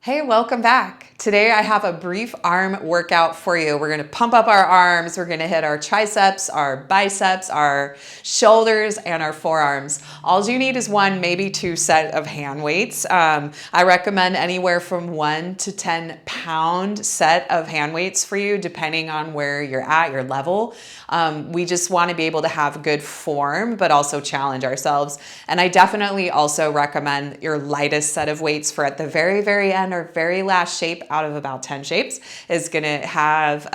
Hey, welcome back. Today I have a brief arm workout for you. We're gonna pump up our arms. We're gonna hit our triceps, our biceps, our shoulders, and our forearms. All you need is one, maybe two set of hand weights. I recommend anywhere from 1 to 10 pound set of hand weights for you, depending on where you're at, your level. We just wanna be able to have good form, but also challenge ourselves. And I definitely also recommend your lightest set of weights for at the very, very end or very last shape out of about 10 shapes is gonna have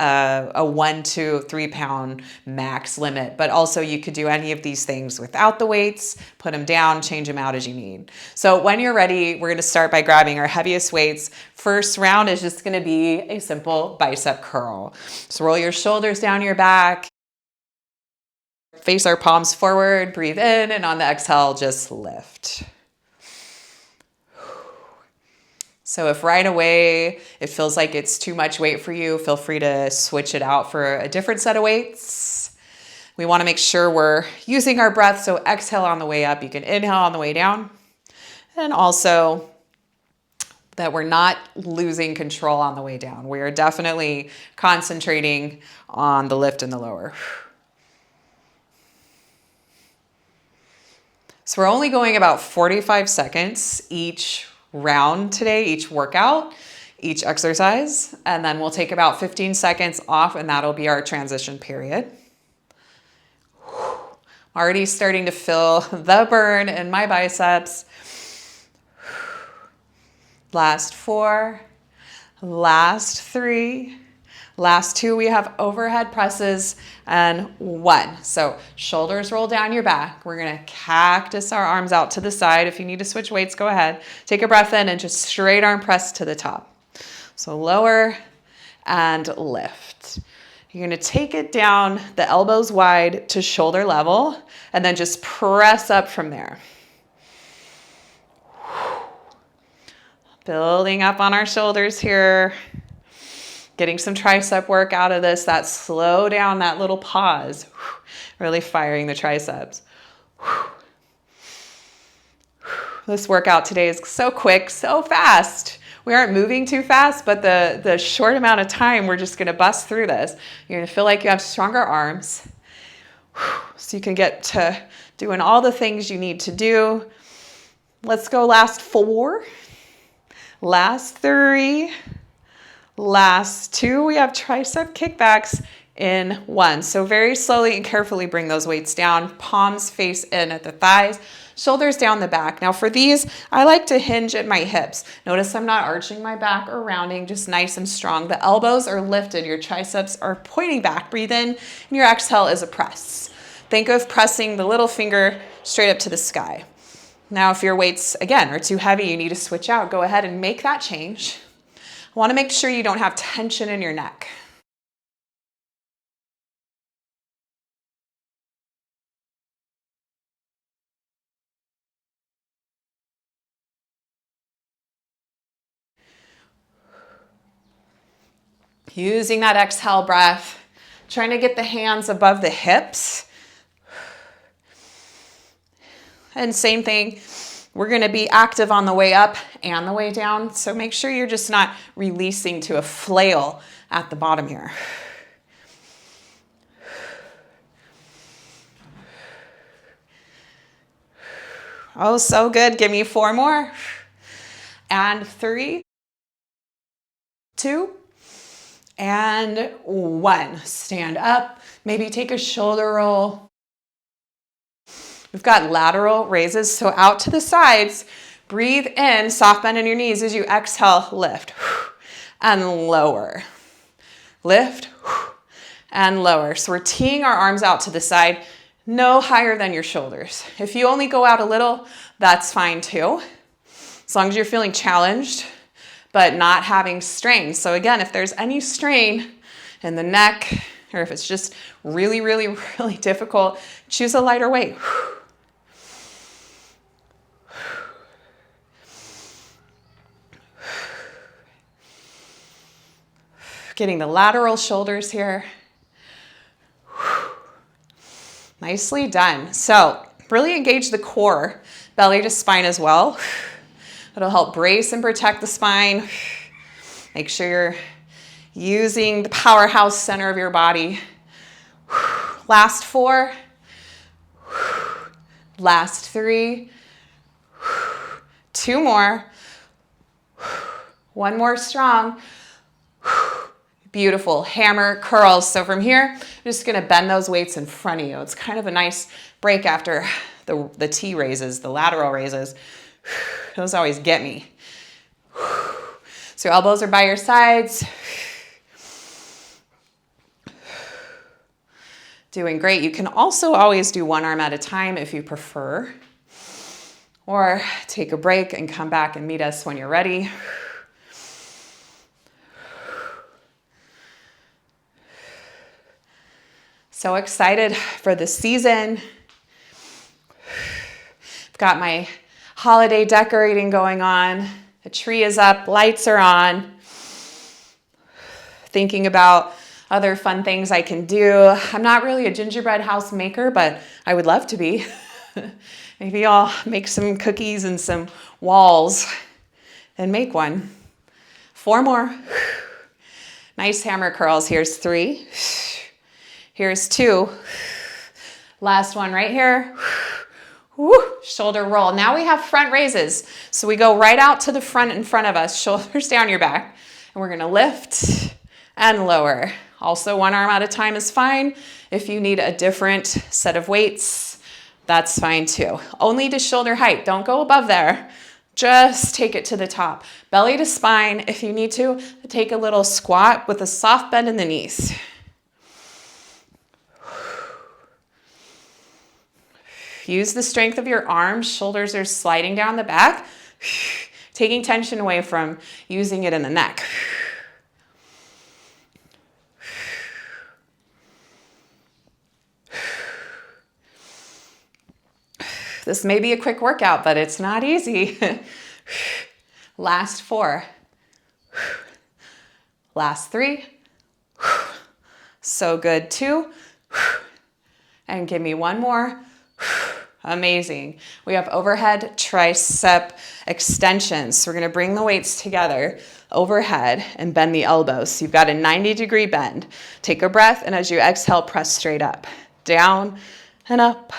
a 1 to 3 pound max limit. But also you could do any of these things without the weights, put them down, change them out as you need. So when you're ready, we're gonna start by grabbing our heaviest weights. First round is just gonna be a simple bicep curl. So roll your shoulders down your back, face our palms forward, breathe in, and on the exhale, just lift. So if right away it feels like it's too much weight for you, feel free to switch it out for a different set of weights. We want to make sure we're using our breath, so exhale on the way up. You can inhale on the way down. And also that we're not losing control on the way down. We are definitely concentrating on the lift and the lower. So we're only going about 45 seconds each round today, each workout, each exercise, and then we'll take about 15 seconds off and that'll be our transition period. Already starting to feel the burn in my biceps. Last 4, last 3, last 2, we have overhead presses, and 1. So shoulders roll down your back. We're gonna cactus our arms out to the side. If you need to switch weights, go ahead. Take a breath in and just straight arm press to the top. So lower and lift. You're gonna take it down, the elbows wide to shoulder level, and then just press up from there. Building up on our shoulders here. Getting some tricep work out of this, that slow down, that little pause, really firing the triceps. This workout today is so quick, so fast. We aren't moving too fast, but the short amount of time, we're just gonna bust through this. You're gonna feel like you have stronger arms, so you can get to doing all the things you need to do. Let's go last 4, last 3, last 2, we have tricep kickbacks in 1. So very slowly and carefully bring those weights down, palms face in at the thighs, shoulders down the back. Now for these, I like to hinge at my hips. Notice I'm not arching my back or rounding, just nice and strong. The elbows are lifted, your triceps are pointing back. Breathe in, and your exhale is a press. Think of pressing the little finger straight up to the sky. Now if your weights, again, are too heavy, you need to switch out, go ahead and make that change. I want to make sure you don't have tension in your neck. Using that exhale breath, trying to get the hands above the hips. And same thing, we're going to be active on the way up and the way down. So make sure you're just not releasing to a flail at the bottom here. Oh, so good. Give me 4 more. And 3, 2, and 1. Stand up. Maybe take a shoulder roll. We've got lateral raises, so out to the sides. Breathe in, soft bend in your knees as you exhale, lift. And lower. Lift and lower. So we're teeing our arms out to the side, no higher than your shoulders. If you only go out a little, that's fine too. As long as you're feeling challenged, but not having strain. So again, if there's any strain in the neck, or if it's just really, really, really difficult, choose a lighter weight. Getting the lateral shoulders here. Nicely done. So really engage the core, belly to spine as well. It'll help brace and protect the spine. Make sure you're using the powerhouse center of your body. Last 4. Last 3. 2 more. 1 more strong. Beautiful. Hammer curls. So from here, I'm just going to bend those weights in front of you. It's kind of a nice break after the T raises, the lateral raises. Those always get me. So your elbows are by your sides. Doing great. You can also always do one arm at a time if you prefer. Or take a break and come back and meet us when you're ready. So excited for the season. I've got my holiday decorating going on. The tree is up, lights are on. Thinking about other fun things I can do. I'm not really a gingerbread house maker, but I would love to be. Maybe I'll make some cookies and some walls and make one. 4 more. Nice hammer curls. Here's 3. Here's 2. Last one right here. Woo, shoulder roll. Now we have front raises. So we go right out to the front in front of us, shoulders down your back. And we're gonna lift and lower. Also, 1 arm at a time is fine. If you need a different set of weights, that's fine too. Only to shoulder height, don't go above there. Just take it to the top. Belly to spine. If you need to, take a little squat with a soft bend in the knees. Use the strength of your arms. Shoulders are sliding down the back, taking tension away from using it in the neck. This may be a quick workout, but it's not easy. Last 4. Last 3. So good. 2. And give me 1 more. Amazing. We have overhead tricep extensions. So we're going to bring the weights together overhead and bend the elbows. So you've got a 90-degree bend. Take a breath, and as you exhale, press straight up. Down and up.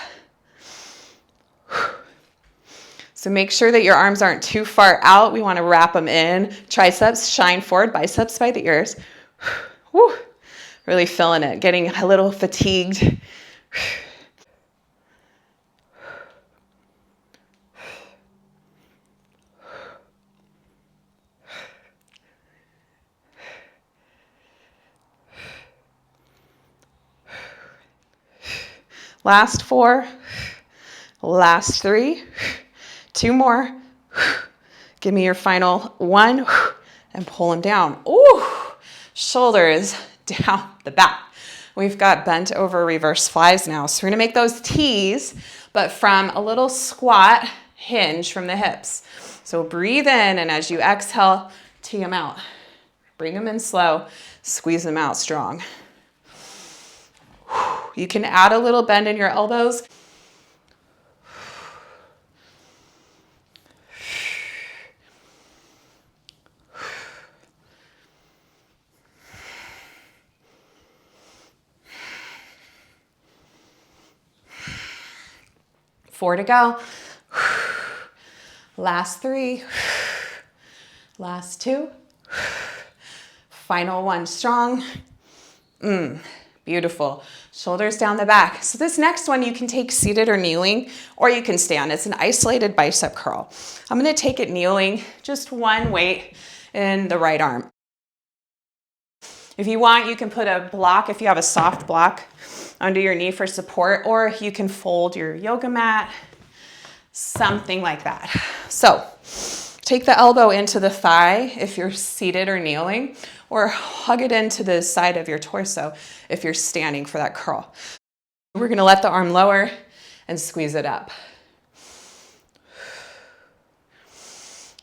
So make sure that your arms aren't too far out. We want to wrap them in. Triceps shine forward, biceps by the ears. Woo. Really feeling it, getting a little fatigued. Last 4, last 3, 2 more. Give me your final 1 and pull them down. Ooh, shoulders down the back. We've got bent over reverse flies now. So we're gonna make those T's, but from a little squat hinge from the hips. So breathe in, and as you exhale, T them out. Bring them in slow, squeeze them out strong. You can add a little bend in your elbows. Four to go. Last 3. Last 2. Final 1 strong. Beautiful. Shoulders down the back. So this next one you can take seated or kneeling, or you can stand. It's an isolated bicep curl. I'm going to take it kneeling, just 1 weight in the right arm. If you want, you can put a block, if you have a soft block, under your knee for support, or you can fold your yoga mat, something like that. So take the elbow into the thigh if you're seated or kneeling, or hug it into the side of your torso if you're standing for that curl. We're going to let the arm lower and squeeze it up.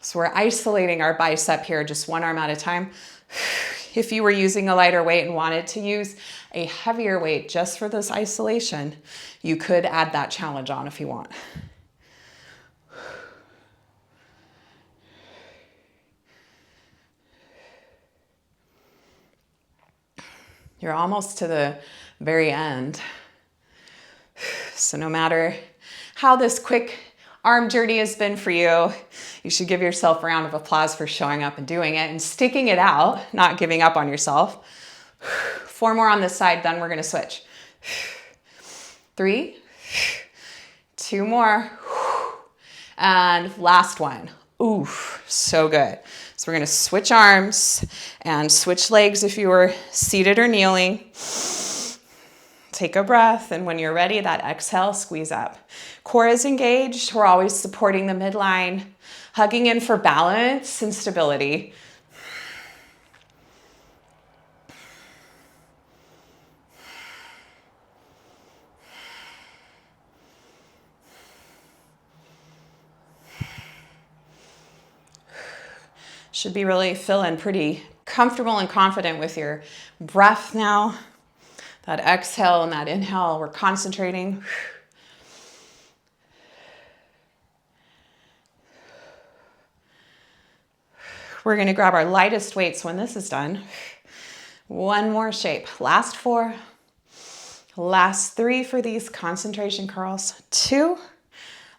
So we're isolating our bicep here, just 1 arm at a time. If you were using a lighter weight and wanted to use a heavier weight just for this isolation, you could add that challenge on if you want. You're almost to the very end. So no matter how this quick arm journey has been for you, you should give yourself a round of applause for showing up and doing it and sticking it out, not giving up on yourself. 4 more on this side, then we're gonna switch. 3, 2 more, and last one. Ooh, so good. So we're gonna switch arms and switch legs if you were seated or kneeling. Take a breath, and when you're ready, that exhale, squeeze up. Core is engaged. We're always supporting the midline, hugging in for balance and stability. Should be really feeling pretty comfortable and confident with your breath now. That exhale and that inhale, we're concentrating. We're gonna grab our lightest weights when this is done. 1 more shape. Last 4. Last 3 for these concentration curls. 2.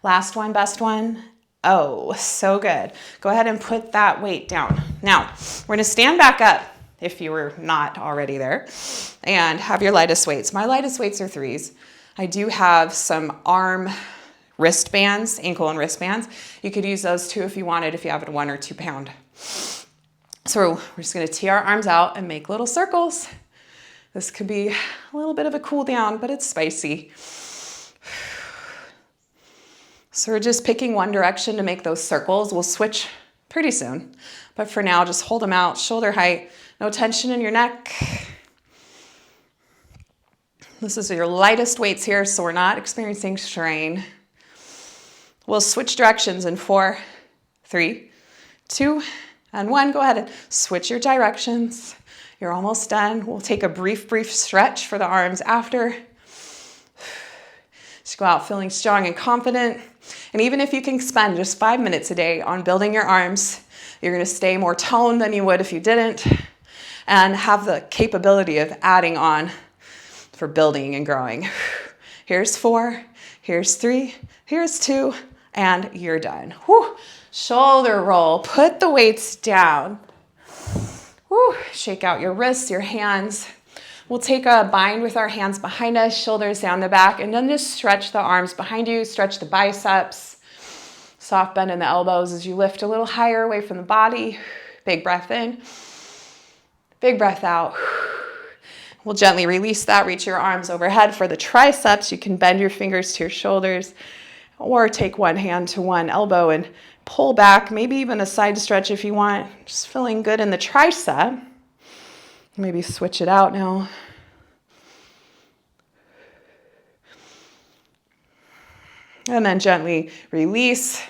Last one, best one. Oh, so good. Go ahead and put that weight down. Now, we're gonna stand back up if you were not already there, and have your lightest weights. My lightest weights are 3s. I do have some arm wristbands, ankle and wristbands. You could use those too if you wanted, if you have a 1 or 2 pound. So we're just gonna tee our arms out and make little circles. This could be a little bit of a cool down, but it's spicy. So we're just picking one direction to make those circles. We'll switch pretty soon, but for now, just hold them out, shoulder height, no tension in your neck. This is your lightest weights here, so we're not experiencing strain. We'll switch directions in 4, 3, 2, and 1. Go ahead and switch your directions. You're almost done. We'll take a brief stretch for the arms after. Just go out feeling strong and confident. And even if you can spend just 5 minutes a day on building your arms, you're gonna stay more toned than you would if you didn't, and have the capability of adding on for building and growing. Here's 4, here's 3, here's 2, and you're done. Whew. Shoulder roll, put the weights down. Whew. Shake out your wrists, your hands. We'll take a bind with our hands behind us, shoulders down the back, and then just stretch the arms behind you, stretch the biceps. Soft bend in the elbows as you lift a little higher away from the body. Big breath in, big breath out. We'll gently release that, reach your arms overhead for the triceps. You can bend your fingers to your shoulders, or take one hand to one elbow and pull back, maybe even a side stretch if you want. Just feeling good in the tricep. Maybe switch it out now. And then gently release.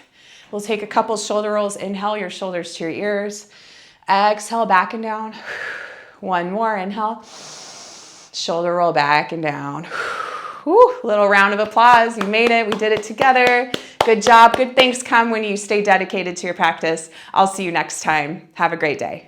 We'll take a couple shoulder rolls. Inhale, your shoulders to your ears. Exhale, back and down. 1 more, inhale. Shoulder roll back and down. Whew, little round of applause. You made it. We did it together. Good job. Good things come when you stay dedicated to your practice. I'll see you next time. Have a great day.